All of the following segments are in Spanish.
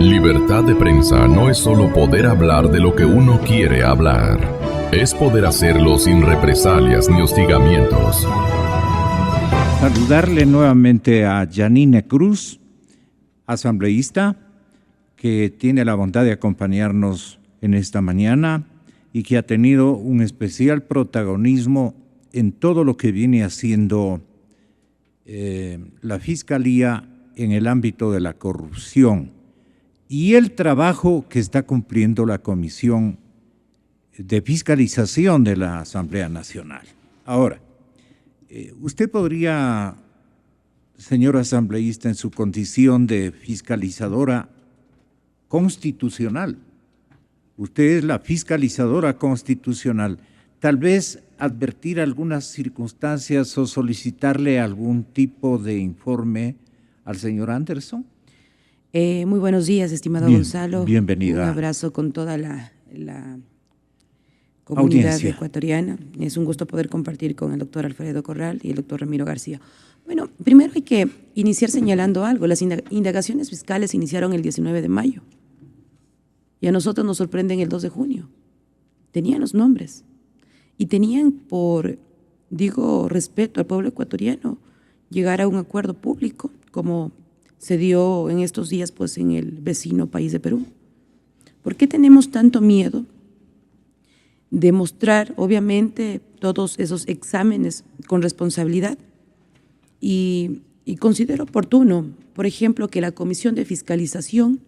Libertad de prensa no es solo poder hablar de lo que uno quiere hablar. Es poder hacerlo sin represalias ni hostigamientos. Saludarle nuevamente a Yanine Cruz, asambleísta, que tiene la bondad de acompañarnos en esta mañana y que ha tenido un especial protagonismo en todo lo que viene haciendo la Fiscalía en el ámbito de la corrupción y el trabajo que está cumpliendo la Comisión de Fiscalización de la Asamblea Nacional. Ahora, usted podría, señor asambleísta, en su condición de fiscalizadora constitucional, usted es la fiscalizadora constitucional, tal vez advertir algunas circunstancias o solicitarle algún tipo de informe al señor Anderson. Muy buenos días, estimado Gonzalo. Bienvenida. Un abrazo con toda la comunidad Audiencia ecuatoriana. Es un gusto poder compartir con el doctor Alfredo Corral y el doctor Ramiro García. Bueno, primero hay que iniciar señalando algo. Las indagaciones fiscales iniciaron el 19 de mayo y a nosotros nos sorprenden el 2 de junio. Tenían los nombres y tenían por, respeto al pueblo ecuatoriano, llegar a un acuerdo público como se dio en estos días pues en el vecino país de Perú. ¿Por qué tenemos tanto miedo de mostrar, obviamente, todos esos exámenes con responsabilidad? Y considero oportuno, por ejemplo, que la Comisión de Fiscalización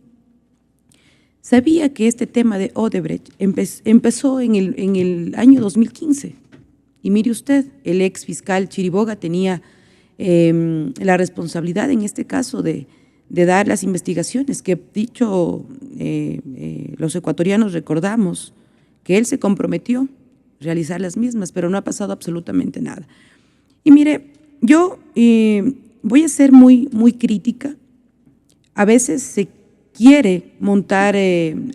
sabía que este tema de Odebrecht empezó en el año 2015. Y mire usted, el ex fiscal Chiriboga tenía la responsabilidad en este caso de dar las investigaciones, que dicho los ecuatorianos recordamos que él se comprometió a realizar las mismas, pero no ha pasado absolutamente nada. Y mire, yo voy a ser muy crítica. A veces se quiere montar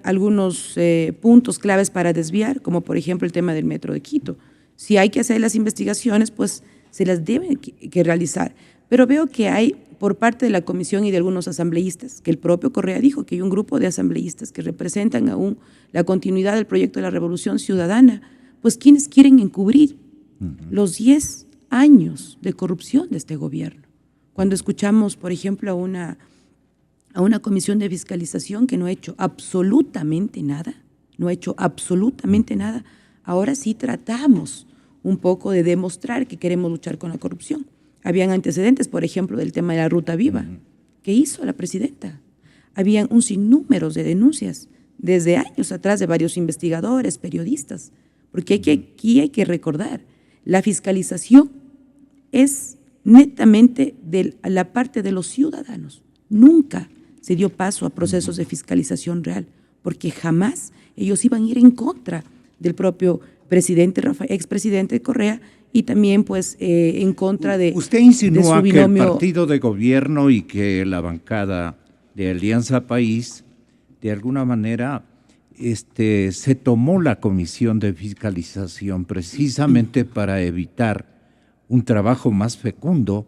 algunos puntos claves para desviar, como por ejemplo el tema del Metro de Quito. Si hay que hacer las investigaciones, pues se las deben que realizar. Pero veo que hay por parte de la comisión y de algunos asambleístas, que el propio Correa dijo que hay un grupo de asambleístas que representan aún la continuidad del proyecto de la Revolución Ciudadana, pues quienes quieren encubrir los 10 años de corrupción de este gobierno. Cuando escuchamos, por ejemplo, a una comisión de fiscalización que no ha hecho absolutamente nada, ahora sí tratamos un poco de demostrar que queremos luchar con la corrupción. Habían antecedentes, por ejemplo, del tema de la Ruta Viva. ¿Qué hizo la presidenta? Habían un sinnúmero de denuncias desde años atrás de varios investigadores, periodistas, porque aquí hay que recordar, la fiscalización es netamente de la parte de los ciudadanos. Nunca se dio paso a procesos de fiscalización real, porque jamás ellos iban a ir en contra del propio presidente, expresidente Correa, y también pues en contra de Usted insinúa de su que el binomio, partido de gobierno y que la bancada de Alianza País, de alguna manera, se tomó la comisión de fiscalización precisamente para evitar un trabajo más fecundo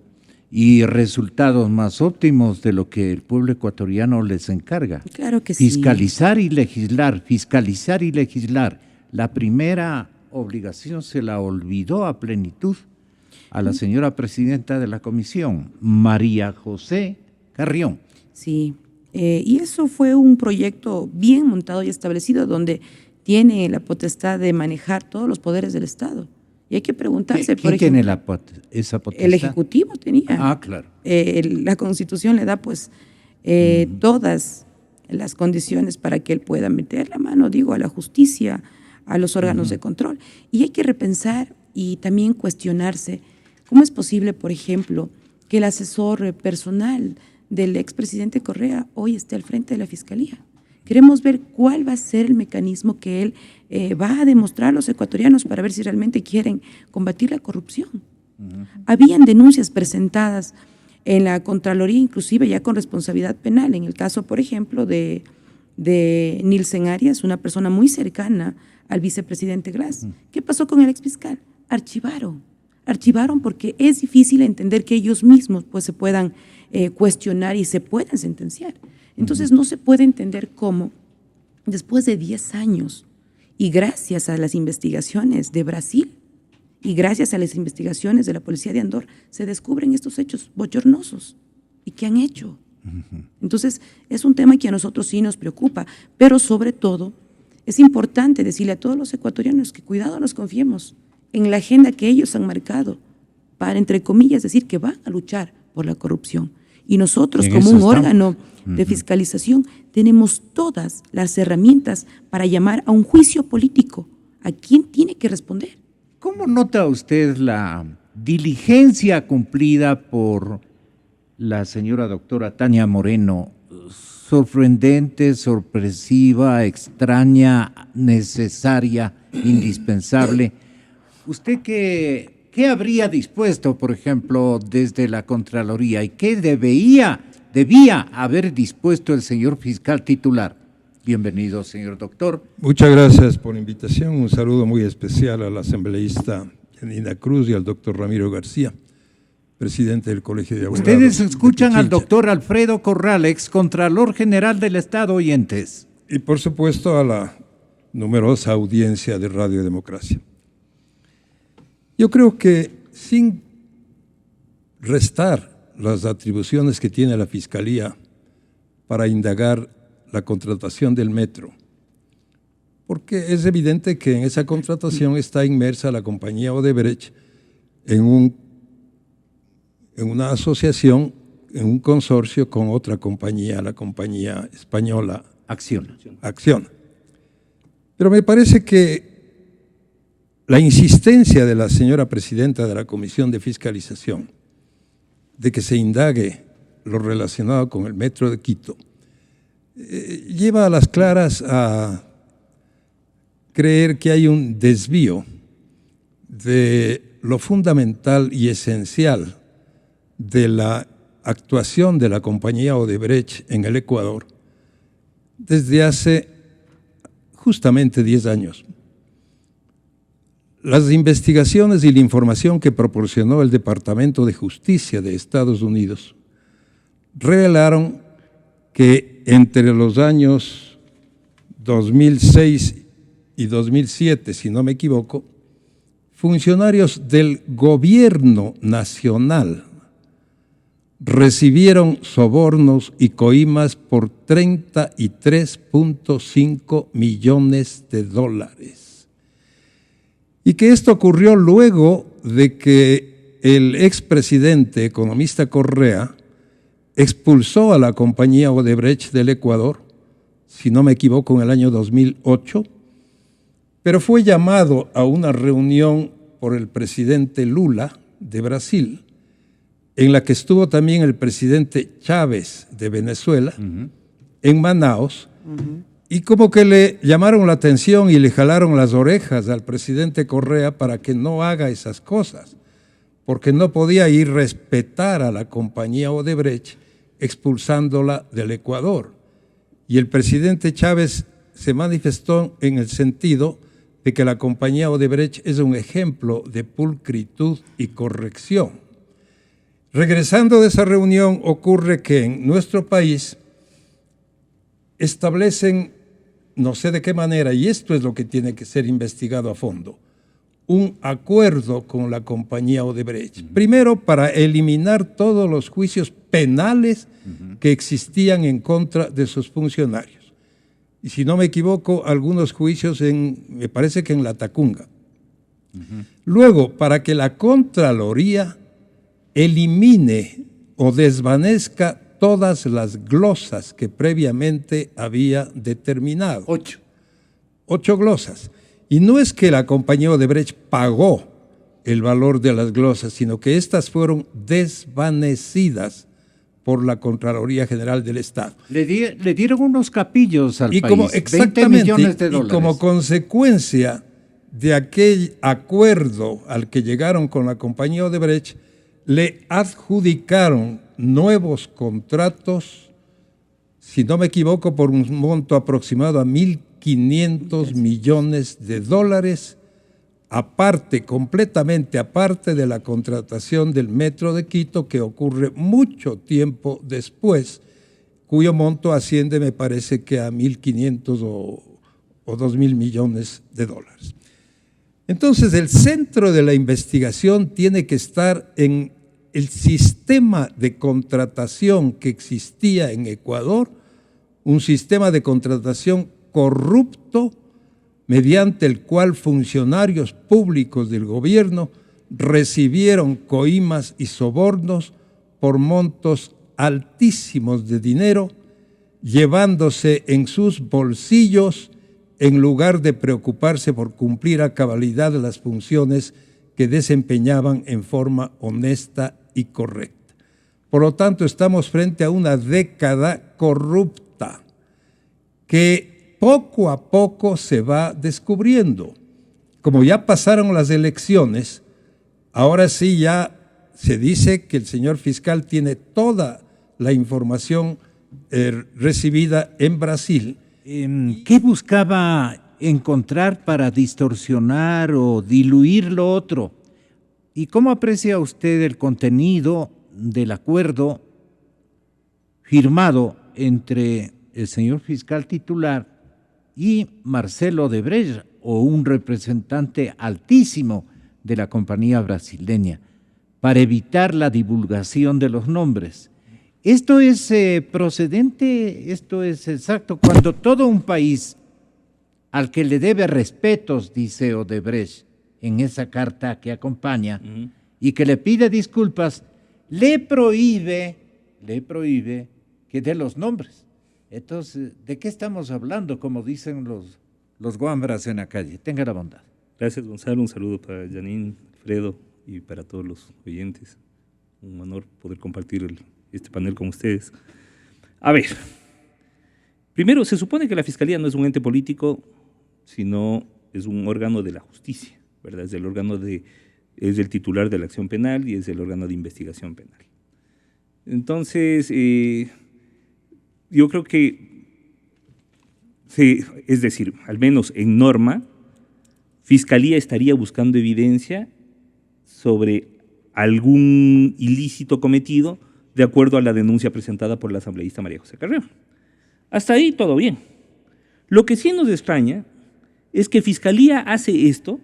y resultados más óptimos de lo que el pueblo ecuatoriano les encarga. Claro que sí. Fiscalizar y legislar, fiscalizar y legislar. La primera obligación se la olvidó a plenitud a la señora presidenta de la comisión, María José Carrión. Sí, y eso fue un proyecto bien montado y establecido donde tiene la potestad de manejar todos los poderes del Estado. Y hay que preguntarse, ¿Quién tiene esa potestad? El Ejecutivo tenía. Ah, claro. La Constitución le da pues todas las condiciones para que él pueda meter la mano, a la justicia, a los órganos de control. Y hay que repensar y también cuestionarse cómo es posible, por ejemplo, que el asesor personal del expresidente Correa hoy esté al frente de la Fiscalía. Queremos ver cuál va a ser el mecanismo que él va a demostrar a los ecuatorianos para ver si realmente quieren combatir la corrupción. Habían denuncias presentadas en la Contraloría, inclusive ya con responsabilidad penal, en el caso, por ejemplo, de Nilsen Arias, una persona muy cercana al vicepresidente Glass. ¿Qué pasó con el exfiscal? Archivaron porque es difícil entender que ellos mismos pues se puedan cuestionar y se puedan sentenciar. Entonces no se puede entender cómo, después de 10 años, y gracias a las investigaciones de Brasil, y gracias a las investigaciones de la policía de Andorra, se descubren estos hechos bochornosos. ¿Y qué han hecho? Entonces, es un tema que a nosotros sí nos preocupa, pero sobre todo, es importante decirle a todos los ecuatorianos que cuidado nos confiemos en la agenda que ellos han marcado para, entre comillas, decir que van a luchar por la corrupción. Y nosotros, como un órgano de fiscalización, tenemos todas las herramientas para llamar a un juicio político a quien tiene que responder. ¿Cómo nota usted la diligencia cumplida por la señora doctora Tania Moreno? Sorprendente, sorpresiva, extraña, necesaria, indispensable. ¿Usted qué habría dispuesto, por ejemplo, desde la Contraloría y qué debía haber dispuesto el señor fiscal titular? Bienvenido, señor doctor. Muchas gracias por la invitación. Un saludo muy especial a la asambleísta Janina Cruz y al doctor Ramiro García, presidente del Colegio de Abogados. Ustedes escuchan al doctor Alfredo Corral, excontralor general del Estado, oyentes. Y por supuesto a la numerosa audiencia de Radio Democracia. Yo creo que sin restar las atribuciones que tiene la Fiscalía para indagar la contratación del metro, porque es evidente que en esa contratación está inmersa la compañía Odebrecht en una asociación, en un consorcio con otra compañía, la compañía española Acciona. Pero me parece que la insistencia de la señora presidenta de la Comisión de Fiscalización de que se indague lo relacionado con el metro de Quito lleva a las claras a creer que hay un desvío de lo fundamental y esencial de la actuación de la compañía Odebrecht en el Ecuador desde hace justamente 10 años. Las investigaciones y la información que proporcionó el Departamento de Justicia de Estados Unidos revelaron que entre los años 2006 y 2007, si no me equivoco, funcionarios del gobierno nacional recibieron sobornos y coimas por 33.5 millones de dólares. Y que esto ocurrió luego de que el expresidente economista Correa expulsó a la compañía Odebrecht del Ecuador, si no me equivoco, en el año 2008, pero fue llamado a una reunión por el presidente Lula de Brasil, en la que estuvo también el presidente Chávez de Venezuela, en Manaos, y como que le llamaron la atención y le jalaron las orejas al presidente Correa para que no haga esas cosas, porque no podía ir respetar a la compañía Odebrecht expulsándola del Ecuador. Y el presidente Chávez se manifestó en el sentido de que la compañía Odebrecht es un ejemplo de pulcritud y corrección. Regresando de esa reunión, ocurre que en nuestro país establecen, no sé de qué manera, y esto es lo que tiene que ser investigado a fondo, un acuerdo con la compañía Odebrecht. Primero, para eliminar todos los juicios penales que existían en contra de sus funcionarios. Y si no me equivoco, algunos juicios me parece que en La Tacunga. Luego, para que la Contraloría elimine o desvanezca todas las glosas que previamente había determinado. 8 glosas. Y no es que la compañía Odebrecht pagó el valor de las glosas, sino que estas fueron desvanecidas por la Contraloría General del Estado. Le dieron unos capillos al país, exactamente, 20 millones de dólares. Y como consecuencia de aquel acuerdo al que llegaron con la compañía Odebrecht, le adjudicaron nuevos contratos, si no me equivoco, por un monto aproximado a 1.500 millones de dólares, aparte, completamente aparte de la contratación del Metro de Quito, que ocurre mucho tiempo después, cuyo monto asciende, me parece que a 1.500 o 2.000 millones de dólares. Entonces, el centro de la investigación tiene que estar en el sistema de contratación que existía en Ecuador, un sistema de contratación corrupto mediante el cual funcionarios públicos del gobierno recibieron coimas y sobornos por montos altísimos de dinero, llevándose en sus bolsillos en lugar de preocuparse por cumplir a cabalidad las funciones que desempeñaban en forma honesta y correcta. Por lo tanto, estamos frente a una década corrupta que poco a poco se va descubriendo. Como ya pasaron las elecciones, ahora sí ya se dice que el señor fiscal tiene toda la información recibida en Brasil. ¿Qué buscaba encontrar para distorsionar o diluir lo otro? ¿Y cómo aprecia usted el contenido del acuerdo firmado entre el señor fiscal titular y Marcelo Odebrecht, o un representante altísimo de la compañía brasileña, para evitar la divulgación de los nombres? ¿Esto es procedente? ¿Esto es exacto? Cuando todo un país al que le debe respetos, dice Odebrecht en esa carta que acompaña, y que le pide disculpas, le prohíbe que dé los nombres. Entonces, ¿de qué estamos hablando? Como dicen los guambras en la calle. Tenga la bondad. Gracias, Gonzalo. Un saludo para Janine, Alfredo y para todos los oyentes. Un honor poder compartir este panel con ustedes. A ver, primero, se supone que la Fiscalía no es un ente político, sino es un órgano de la justicia, ¿verdad? Es el titular de la acción penal y es el órgano de investigación penal. Entonces, yo creo que, es decir, al menos en norma, Fiscalía estaría buscando evidencia sobre algún ilícito cometido de acuerdo a la denuncia presentada por la asambleísta María José Carreón. Hasta ahí todo bien. Lo que sí nos extraña es que Fiscalía hace esto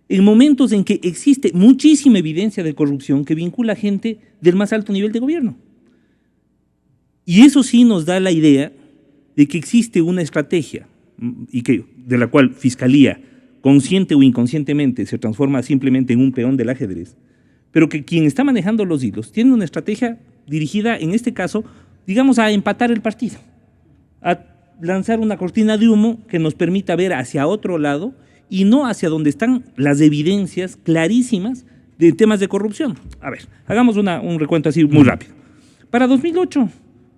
en momentos en que existe muchísima evidencia de corrupción que vincula a gente del más alto nivel de gobierno. Y eso sí nos da la idea de que existe una estrategia de la cual Fiscalía, consciente o inconscientemente, se transforma simplemente en un peón del ajedrez, pero que quien está manejando los hilos tiene una estrategia dirigida, en este caso, digamos, a empatar el partido, a lanzar una cortina de humo que nos permita ver hacia otro lado y no hacia donde están las evidencias clarísimas de temas de corrupción. A ver, hagamos un recuento así muy rápido. Para 2008,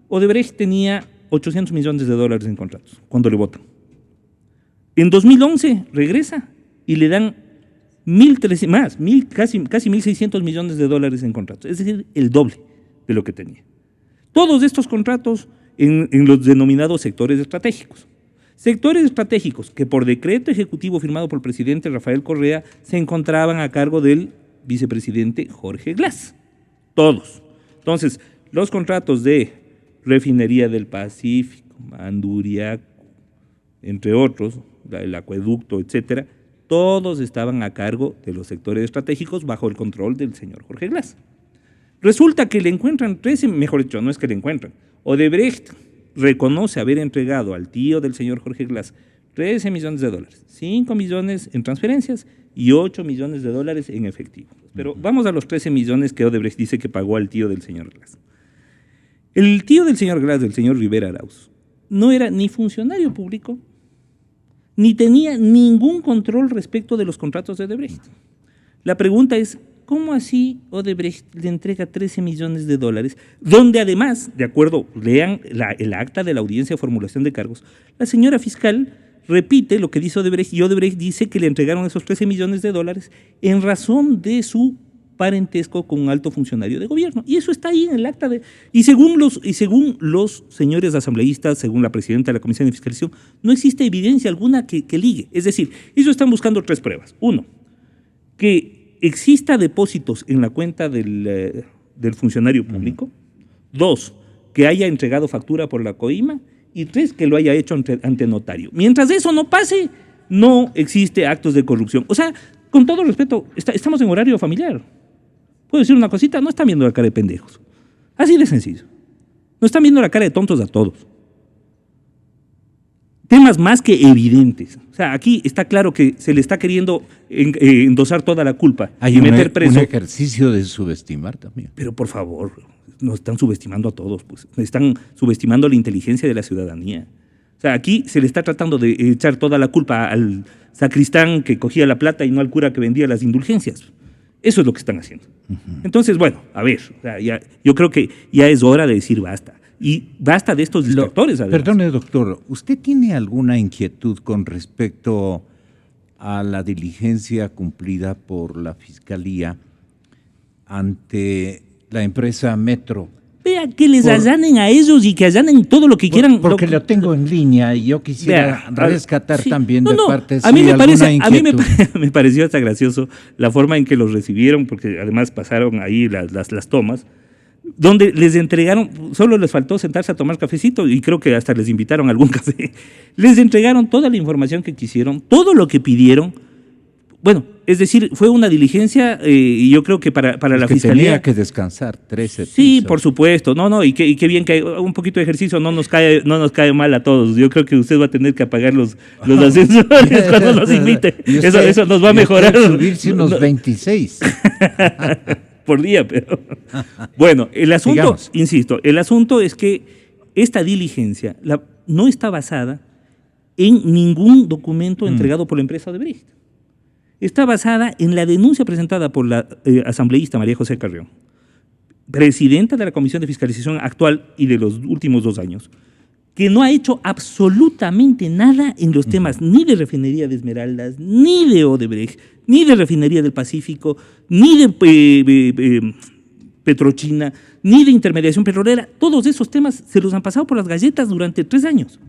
Odebrecht tenía 800 millones de dólares en contratos cuando le votan. En 2011 regresa y le dan casi 1.600 millones de dólares en contratos, es decir, el doble de lo que tenía. Todos estos contratos en los denominados sectores estratégicos. Sectores estratégicos que por decreto ejecutivo firmado por el presidente Rafael Correa se encontraban a cargo del vicepresidente Jorge Glass. Todos. Entonces, los contratos de Refinería del Pacífico, Manduriaco, entre otros, el acueducto, etcétera, todos estaban a cargo de los sectores estratégicos bajo el control del señor Jorge Glass. Resulta que le encuentran 13, mejor dicho, no es que le encuentran, Odebrecht reconoce haber entregado al tío del señor Jorge Glass 13 millones de dólares, 5 millones en transferencias y 8 millones de dólares en efectivo. Pero vamos a los 13 millones que Odebrecht dice que pagó al tío del señor Glass. El tío del señor Glass, del señor Rivera Arauz, no era ni funcionario público, ni tenía ningún control respecto de los contratos de Odebrecht. La pregunta es, ¿cómo así Odebrecht le entrega 13 millones de dólares? Donde además, de acuerdo, lean el acta de la audiencia de formulación de cargos, la señora fiscal repite lo que dice Odebrecht y Odebrecht dice que le entregaron esos 13 millones de dólares en razón de su parentesco con un alto funcionario de gobierno. Y eso está ahí en el acta y según los señores asambleístas, según la presidenta de la Comisión de Fiscalización, no existe evidencia alguna que ligue. Es decir, ellos están buscando 3 pruebas. 1, que exista depósitos en la cuenta del funcionario público. 2, que haya entregado factura por la coima, y 3, que lo haya hecho ante notario. Mientras eso no pase, no existe actos de corrupción. O sea, con todo respeto, estamos en horario familiar. ¿Puedo decir una cosita? No están viendo la cara de pendejos. Así de sencillo. No están viendo la cara de tontos a todos. Temas más que evidentes. O sea, aquí está claro que se le está queriendo endosar toda la culpa Hay y meter preso. un ejercicio de subestimar también. Pero por favor, nos están subestimando a todos, pues. Están subestimando la inteligencia de la ciudadanía. O sea, aquí se le está tratando de echar toda la culpa al sacristán que cogía la plata y no al cura que vendía las indulgencias. Eso es lo que están haciendo. Entonces, bueno, a ver, o sea, yo creo que ya es hora de decir basta. Y basta de estos distractores. Perdone, doctor, ¿usted tiene alguna inquietud con respecto a la diligencia cumplida por la Fiscalía ante la empresa Metro? Vea, que les allanen a ellos y que allanen todo lo que quieran. Porque lo tengo en línea y yo quisiera rescatar también de parte a mí me pareció hasta gracioso la forma en que los recibieron, porque además pasaron ahí las tomas, donde les entregaron, solo les faltó sentarse a tomar cafecito y creo que hasta les invitaron a algún café. Les entregaron toda la información que quisieron, todo lo que pidieron. Bueno, es decir, fue una diligencia y yo creo que para la Fiscalía... Tenía que descansar 13 pisos. Sí, por supuesto. Y qué bien que un poquito de ejercicio no nos cae mal a todos. Yo creo que usted va a tener que apagar los ascensores cuando nos invite. Eso nos va a mejorar. Subirse unos 26. Por día, pero... Bueno, el asunto, digamos, insisto, el asunto es que esta diligencia no está basada en ningún documento entregado por la empresa Odebrecht. Está basada en la denuncia presentada por la asambleísta María José Carrión, presidenta de la Comisión de Fiscalización actual y de los últimos 2 años, que no ha hecho absolutamente nada en los temas ni de refinería de Esmeraldas, ni de Odebrecht, ni de refinería del Pacífico, ni de Petrochina, ni de intermediación petrolera. Todos esos temas se los han pasado por las galletas durante 3 años.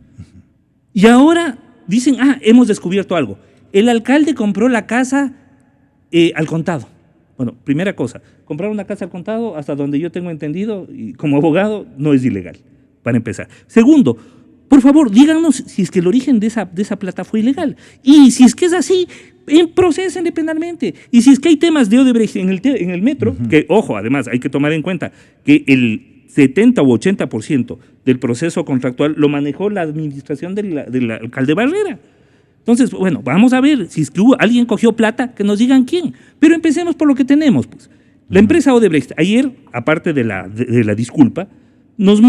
Y ahora dicen, hemos descubierto algo. El alcalde compró la casa al contado. Bueno, primera cosa, comprar una casa al contado, hasta donde yo tengo entendido, y como abogado, no es ilegal, para empezar. Segundo, por favor, díganos si es que el origen de esa plata fue ilegal. Y si es que es así, procesenle penalmente. Y si es que hay temas de Odebrecht en el metro, que, ojo, además, hay que tomar en cuenta que el 70 u 80% del proceso contractual lo manejó la administración del alcalde Barrera. Entonces, bueno, vamos a ver, si es que alguien cogió plata, que nos digan quién. Pero empecemos por lo que tenemos, pues. La empresa Odebrecht, ayer, aparte de la disculpa, nos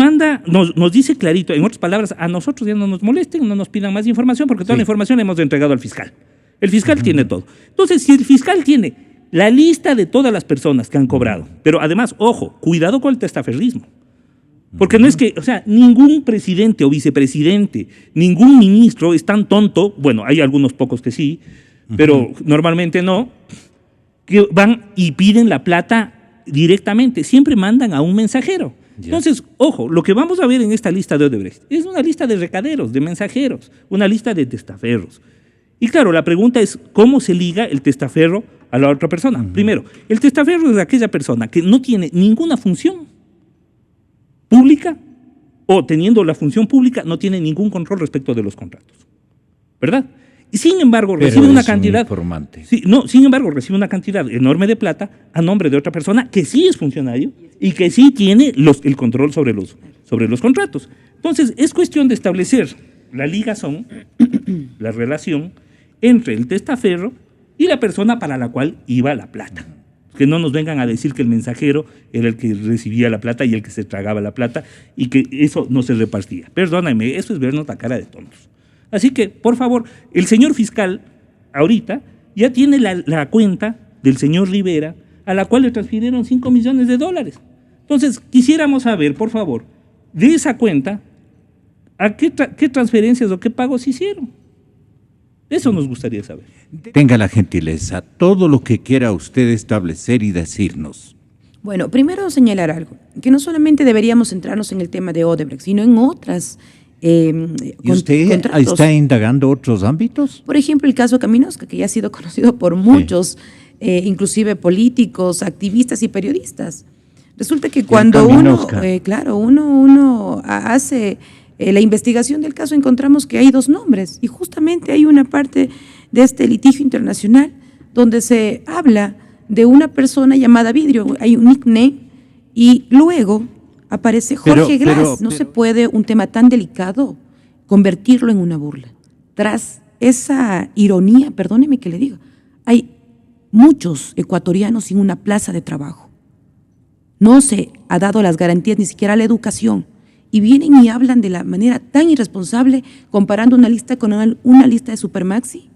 dice clarito, en otras palabras, a nosotros ya no nos molesten, no nos pidan más información, porque toda la información la hemos entregado al fiscal. El fiscal tiene todo. Entonces, si el fiscal tiene la lista de todas las personas que han cobrado, pero además, ojo, cuidado con el testaferrismo. Porque no es que, o sea, ningún presidente o vicepresidente, ningún ministro es tan tonto, bueno, hay algunos pocos que sí, pero normalmente no, que van y piden la plata directamente, siempre mandan a un mensajero. Entonces, ojo, lo que vamos a ver en esta lista de Odebrecht es una lista de recaderos, de mensajeros, una lista de testaferros. Y claro, la pregunta es, ¿cómo se liga el testaferro a la otra persona? Primero, el testaferro es aquella persona que no tiene ninguna función pública, o teniendo la función pública, no tiene ningún control respecto de los contratos, ¿verdad? Y sin embargo recibe una cantidad, sin embargo recibe una cantidad enorme de plata a nombre de otra persona que sí es funcionario y que sí tiene el control sobre los contratos. Entonces es cuestión de establecer la ligazón, la relación entre el testaferro y la persona para la cual iba la plata. Que no nos vengan a decir que el mensajero era el que recibía la plata y el que se tragaba la plata y que eso no se repartía. Perdóname, eso es vernos la cara de tontos. Así que, por favor, el señor fiscal ahorita ya tiene la cuenta del señor Rivera, a la cual le transfirieron $5 millones. Entonces, quisiéramos saber, por favor, de esa cuenta, ¿a qué transferencias o qué pagos hicieron? Eso nos gustaría saber. Tenga la gentileza, todo lo que quiera usted establecer y decirnos. Bueno, primero señalar algo, que no solamente deberíamos centrarnos en el tema de Odebrecht, sino en otras ¿Y usted contratos. Está indagando otros ámbitos? Por ejemplo, el caso Caminosca, que ya ha sido conocido por muchos, inclusive políticos, activistas y periodistas. Resulta que cuando uno, Caminosca. uno hace la investigación del caso, encontramos que hay dos nombres y justamente hay una parte de este litigio internacional donde se habla de una persona llamada Vidrio, hay un nickname y luego aparece Jorge Glass. No se puede un tema tan delicado convertirlo en una burla. Tras esa ironía, perdóneme que le diga, hay muchos ecuatorianos sin una plaza de trabajo. No se ha dado las garantías ni siquiera a la educación y vienen y hablan de la manera tan irresponsable comparando una lista con una lista de Supermaxi.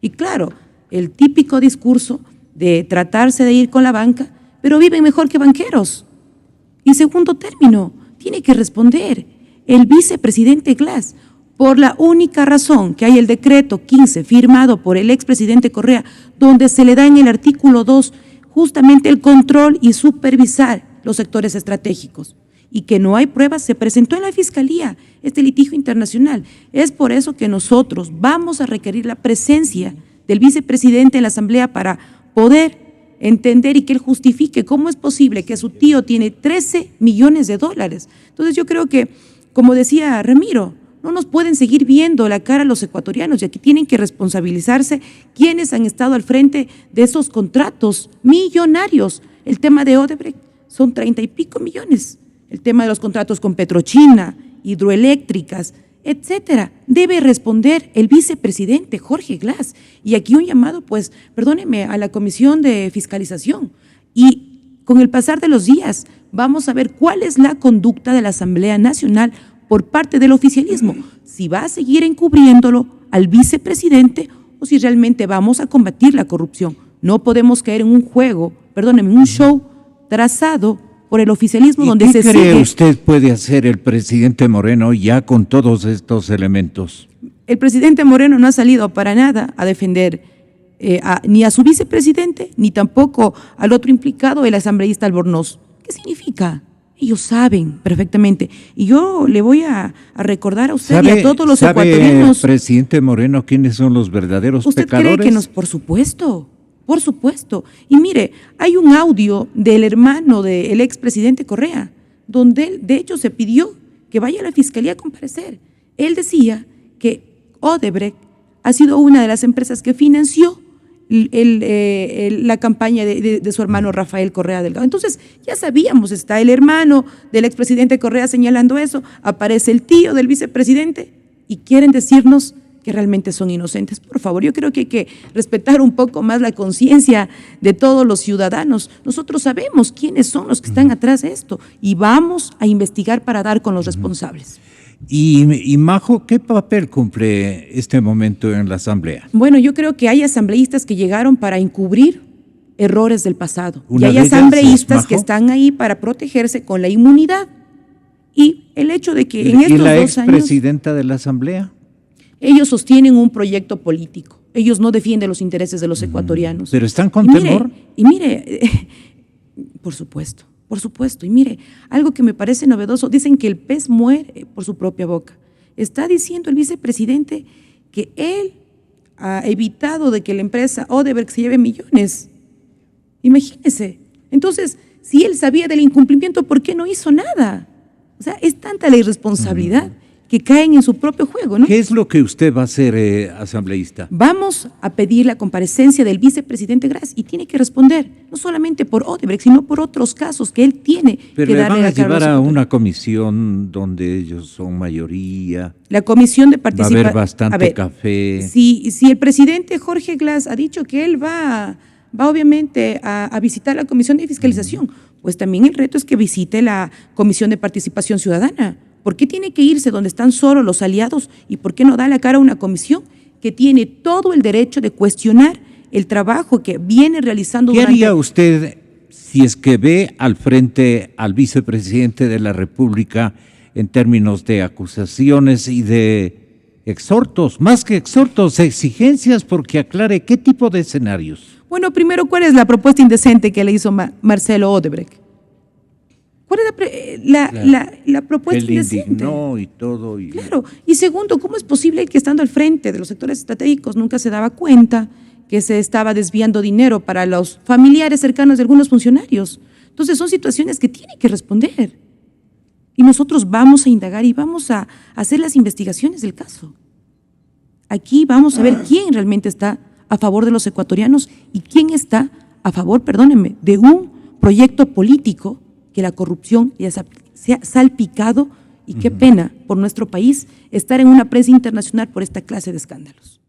Y claro, el típico discurso de tratarse de ir con la banca, pero viven mejor que banqueros. Y segundo término, tiene que responder el vicepresidente Glass por la única razón que hay el decreto 15 firmado por el expresidente Correa, donde se le da en el artículo 2 justamente el control y supervisar los sectores estratégicos. Y que no hay pruebas, se presentó en la Fiscalía este litigio internacional. Es por eso que nosotros vamos a requerir la presencia del vicepresidente en la Asamblea para poder entender y que él justifique cómo es posible que su tío tiene 13 millones de dólares. Entonces yo creo que, como decía Ramiro, no nos pueden seguir viendo la cara a los ecuatorianos y aquí tienen que responsabilizarse quienes han estado al frente de esos contratos millonarios. El tema de Odebrecht son 30 y pico millones. El tema de los contratos con Petrochina, hidroeléctricas, etcétera. Debe responder el vicepresidente Jorge Glass. Y aquí un llamado, pues, perdóneme, a la Comisión de Fiscalización. Y con el pasar de los días vamos a ver cuál es la conducta de la Asamblea Nacional por parte del oficialismo. Si va a seguir encubriéndolo al vicepresidente o si realmente vamos a combatir la corrupción. No podemos caer en un juego, perdóneme, un show trazado por el oficialismo donde se sigue. ¿Qué cree usted puede hacer el presidente Moreno ya con todos estos elementos? El presidente Moreno no ha salido para nada a defender ni a su vicepresidente, ni tampoco al otro implicado, el asambleísta Albornoz. ¿Qué significa? Ellos saben perfectamente. Y yo le voy a recordar a usted y a todos los ecuatorianos. ¿Sabe, presidente Moreno, quiénes son los verdaderos ¿Usted pecadores? cree que nos? Por supuesto. Por supuesto. Y mire, hay un audio del hermano del expresidente Correa, donde él, de hecho, se pidió que vaya a la fiscalía a comparecer. Él decía que Odebrecht ha sido una de las empresas que financió la campaña de su hermano Rafael Correa Delgado. Entonces, ya sabíamos, está el hermano del expresidente Correa señalando eso, aparece el tío del vicepresidente y quieren decirnos que realmente son inocentes. Por favor, yo creo que hay que respetar un poco más la conciencia de todos los ciudadanos. Nosotros sabemos quiénes son los que están atrás de esto y vamos a investigar para dar con los responsables. Y Majo, ¿qué papel cumple este momento en la Asamblea? Bueno, yo creo que hay asambleístas que llegaron para encubrir errores del pasado. Y ¿Una hay de ellas asambleístas es que Majo? están ahí para protegerse con la inmunidad. Y el hecho de que en estos ¿Y la 2 años expresidenta de la Asamblea? ellos sostienen un proyecto político. Ellos no defienden los intereses de los ecuatorianos. ¿Pero están con Y temor? mire, por supuesto. Por supuesto. Y mire, algo que me parece novedoso, dicen que el pez muere por su propia boca. Está diciendo el vicepresidente que él ha evitado de que la empresa Odebrecht se lleve millones. Imagínese. Entonces, si él sabía del incumplimiento, ¿por qué no hizo nada? O sea, es tanta la irresponsabilidad que caen en su propio juego, ¿no? ¿Qué es lo que usted va a hacer, asambleísta? Vamos a pedir la comparecencia del vicepresidente Glass y tiene que responder, no solamente por Odebrecht, sino por otros casos que él tiene Pero que le darle van a la cara llevar los a ecuatorianos. una comisión donde ellos son mayoría. La comisión de Va a participación. haber bastante café. Si el presidente Jorge Glass ha dicho que él va obviamente a visitar la comisión de fiscalización, pues también el reto es que visite la comisión de participación ciudadana. ¿Por qué tiene que irse donde están solo los aliados y por qué no da la cara a una comisión que tiene todo el derecho de cuestionar el trabajo que viene realizando ¿Qué durante... haría usted si es que ve al frente al vicepresidente de la República en términos de acusaciones y de exhortos, más que exhortos, exigencias porque aclare qué tipo de escenarios? Bueno, primero, ¿cuál es la propuesta indecente que le hizo Marcelo Odebrecht? ¿Cuál es la propuesta Él indecente? indignó y todo. Y... Claro. Y segundo, ¿cómo es posible que estando al frente de los sectores estratégicos nunca se daba cuenta que se estaba desviando dinero para los familiares cercanos de algunos funcionarios? Entonces son situaciones que tienen que responder. Y nosotros vamos a indagar y vamos a hacer las investigaciones del caso. Aquí vamos a ver quién realmente está a favor de los ecuatorianos y quién está a favor, perdónenme, de un proyecto político que la corrupción ya se ha salpicado, y qué pena por nuestro país estar en una prensa internacional por esta clase de escándalos.